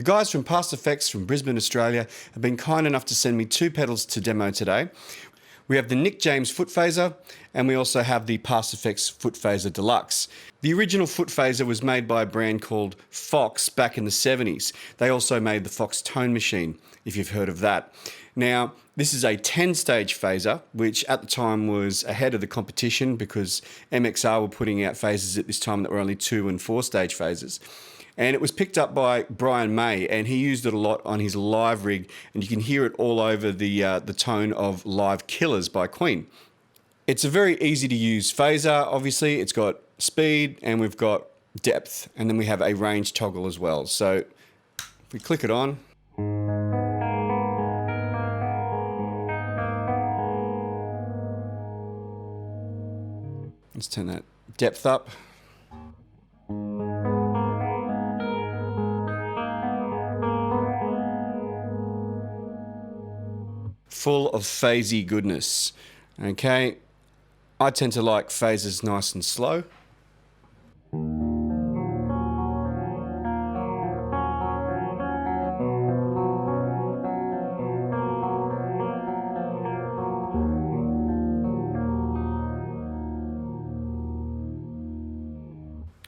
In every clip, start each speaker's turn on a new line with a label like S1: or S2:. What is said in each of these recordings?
S1: The guys from Pastfx from Brisbane, Australia have been kind enough to send me 2 pedals to demo today. We have the Nick James Foot Phaser and we also have the Pastfx Foot Phaser Deluxe. The original Foot Phaser was made by a brand called Foxx back in the 70s. They also made the Foxx Tone Machine, if you've heard of that. Now, this is a 10-stage phaser, which at the time was ahead of the competition because MXR were putting out phasers at this time that were only 2 and 4-stage phasers. And it was picked up by Brian May, and he used it a lot on his live rig, and you can hear it all over the tone of Live Killers by Queen. It's a very easy to use phaser, obviously. It's got speed and we've got depth, and then we have a range toggle as well. So if we click it on, let's turn that depth up. Full of phasey goodness. Okay, I tend to like phasers nice and slow.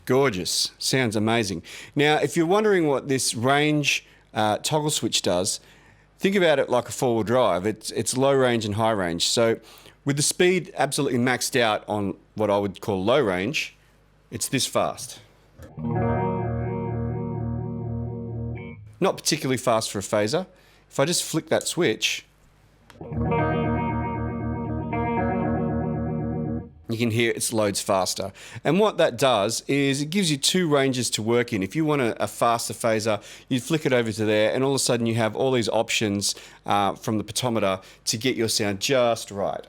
S1: Gorgeous, sounds amazing. Now, if you're wondering what this range toggle switch does, think about it like a four-wheel drive. It's low range and high range. So with the speed absolutely maxed out on what I would call low range, it's this fast. Not particularly fast for a phaser. If I just flick that switch, you can hear it loads faster. And what that does is it gives you 2 ranges to work in. If you want a faster phaser, you flick it over to there and all of a sudden you have all these options from the potometer to get your sound just right.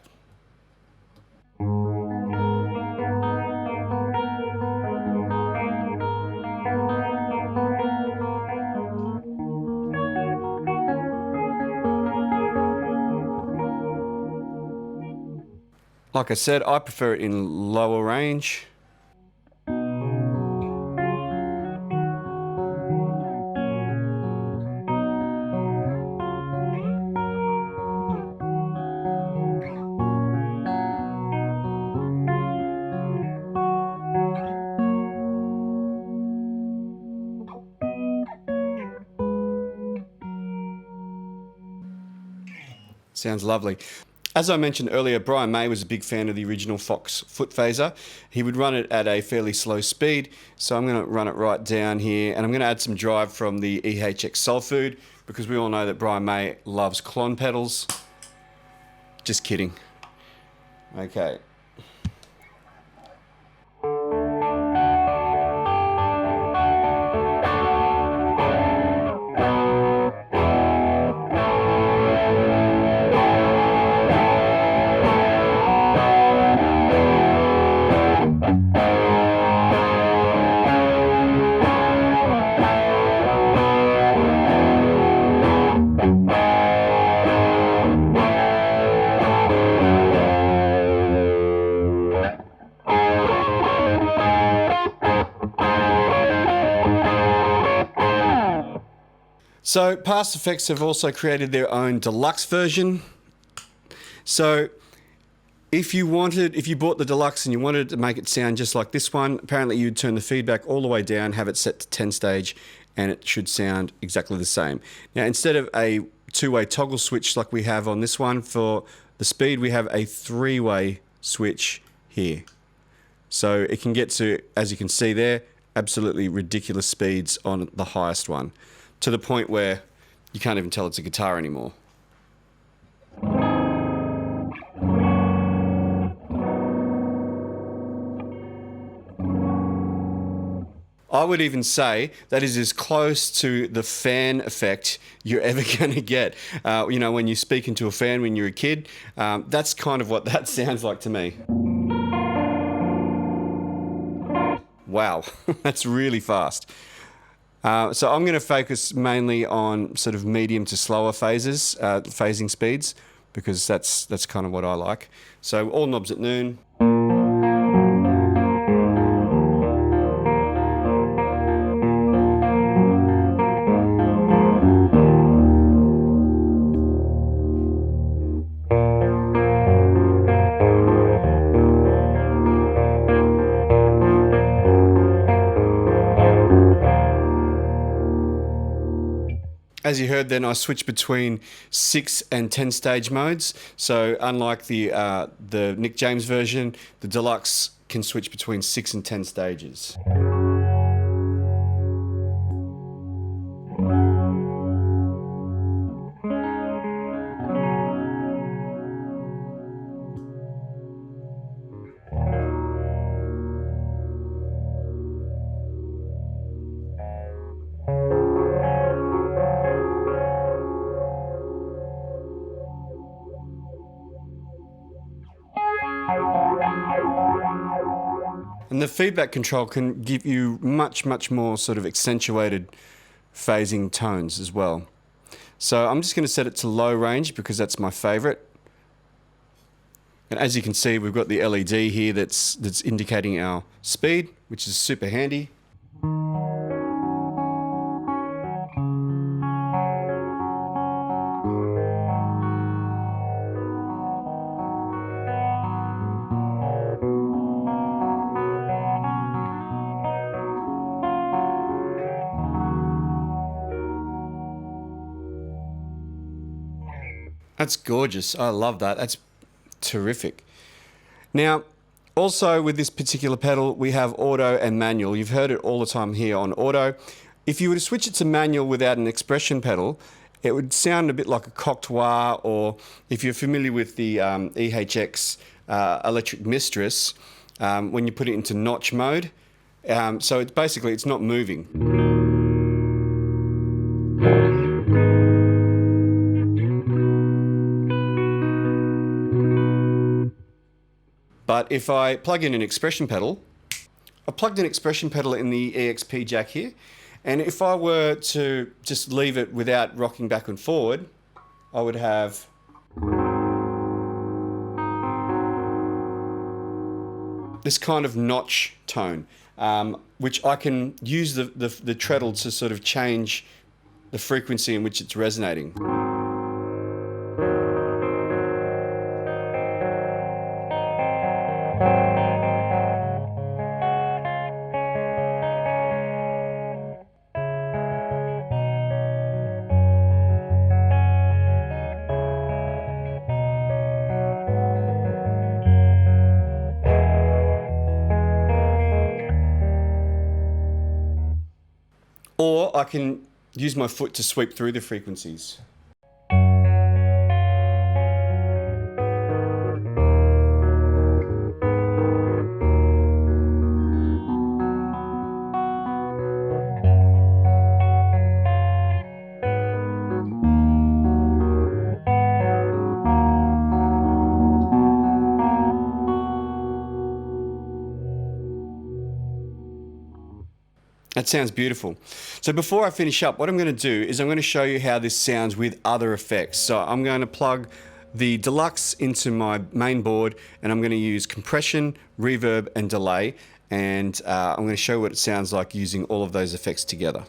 S1: Like I said, I prefer it in lower range. Sounds lovely. As I mentioned earlier, Brian May was a big fan of the original Foxx Foot Phaser. He would run it at a fairly slow speed, so I'm going to run it right down here, and I'm going to add some drive from the EHX Soul Food, because we all know that Brian May loves clon pedals. Just kidding. Okay. So Pastfx have also created their own deluxe version. So if you bought the deluxe and you wanted to make it sound just like this one, apparently you'd turn the feedback all the way down, have it set to 10 stage, and it should sound exactly the same. Now, instead of a 2-way toggle switch like we have on this one for the speed, we have a 3-way switch here. So it can get to, as you can see there, absolutely ridiculous speeds on the highest one, to the point where you can't even tell it's a guitar anymore. I would even say that is as close to the fan effect you're ever going to get. You know, when you speak into a fan when you're a kid, that's kind of what that sounds like to me. Wow, that's really fast. So I'm going to focus mainly on sort of medium to slower phases, phasing speeds, because that's kind of what I like. So all knobs at noon. as you heard then, I switched between 6 and 10 stage modes. So unlike the Nick James version, the Deluxe can switch between 6 and 10 stages. And the feedback control can give you much more sort of accentuated phasing tones as well. So I'm just going to set it to low range because that's my favorite. And as you can see, we've got the LED here that's indicating our speed, which is super handy. That's gorgeous. I love that. That's terrific. Now, also with this particular pedal, we have auto and manual. You've heard it all the time here on auto. If you were to switch it to manual without an expression pedal, it would sound a bit like a Cocteau, or if you're familiar with the EHX Electric Mistress, when you put it into notch mode. So it's basically, it's not moving. But if I plug in an expression pedal, I plugged an expression pedal in the EXP jack here, and if I were to just leave it without rocking back and forward, I would have this kind of notch tone, which I can use the treadle to sort of change the frequency in which it's resonating. Or I can use my foot to sweep through the frequencies. That sounds beautiful. So before I finish up, what I'm going to do is I'm going to show you how this sounds with other effects. So I'm going to plug the Deluxe into my main board, and I'm going to use compression, reverb, and delay. And I'm going to show you what it sounds like using all of those effects together.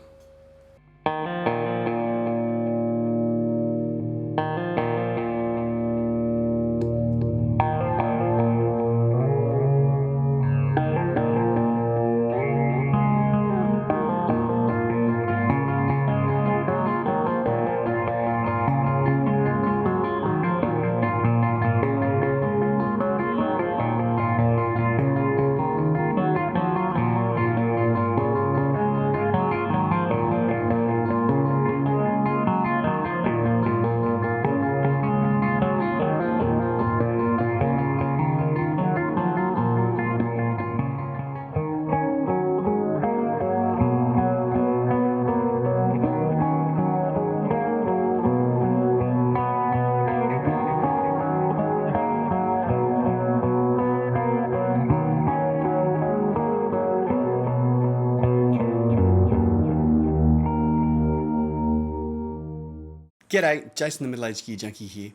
S1: G'day, Jason the Middle-Aged Gear Junkie here.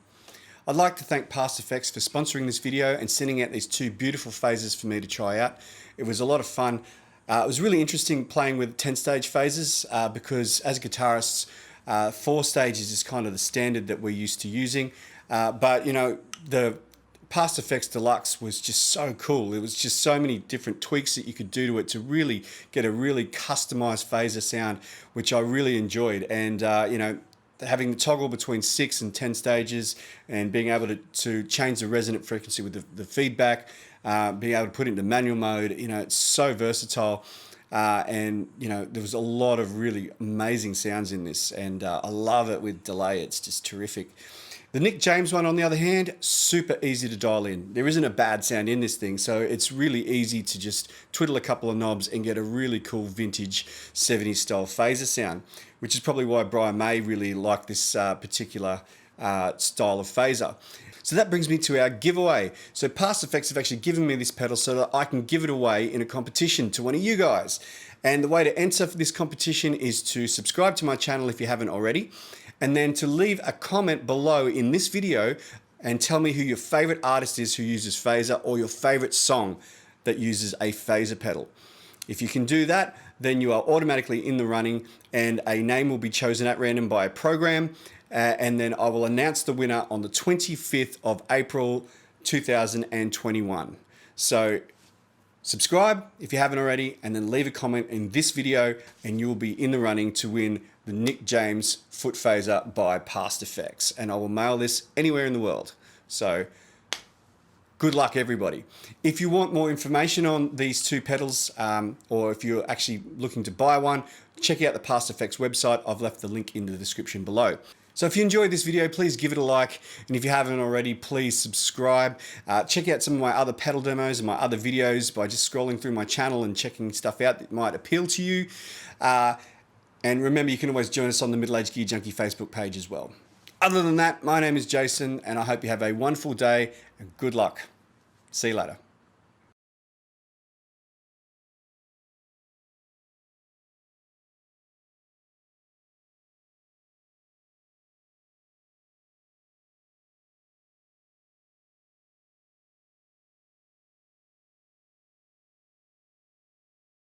S1: I'd like to thank Pastfx for sponsoring this video and sending out these two beautiful phasers for me to try out. It was a lot of fun. It was really interesting playing with 10-stage phasers because as guitarists, 4 stages is kind of the standard that we're used to using. But you know, the Pastfx Deluxe was just so cool. It was just so many different tweaks that you could do to it to really get a really customized phaser sound, which I really enjoyed. And you know, having the toggle between 6 and 10 stages and being able to change the resonant frequency with the feedback, being able to put it into manual mode, it's so versatile. And there was a lot of really amazing sounds in this, and I love it with delay. It's just terrific. The Nick James one, on the other hand, super easy to dial in. There isn't a bad sound in this thing, so it's really easy to just twiddle a couple of knobs and get a really cool vintage 70s style phaser sound, which is probably why Brian May really liked this particular style of phaser. So that brings me to our giveaway. So Pastfx have actually given me this pedal so that I can give it away in a competition to one of you guys. And the way to enter for this competition is to subscribe to my channel if you haven't already, and then to leave a comment below in this video and tell me who your favorite artist is who uses phaser, or your favorite song that uses a phaser pedal. If you can do that, then you are automatically in the running, and a name will be chosen at random by a program, and then I will announce the winner on the 25th of April 2021. So subscribe if you haven't already, and then leave a comment in this video, and you will be in the running to win the Nick James Foot Phaser by Pastfx. And I will mail this anywhere in the world. So good luck, everybody. If you want more information on these two pedals, or if you're actually looking to buy one, check out the Pastfx website. I've left the link in the description below. So if you enjoyed this video, please give it a like, and if you haven't already, please subscribe. Check out some of my other pedal demos and my other videos by just scrolling through my channel and checking stuff out that might appeal to you. And remember, you can always join us on the Middle Age Gear Junkie Facebook page as well. Other than that, my name is Jason, and I hope you have a wonderful day and good luck. See you later.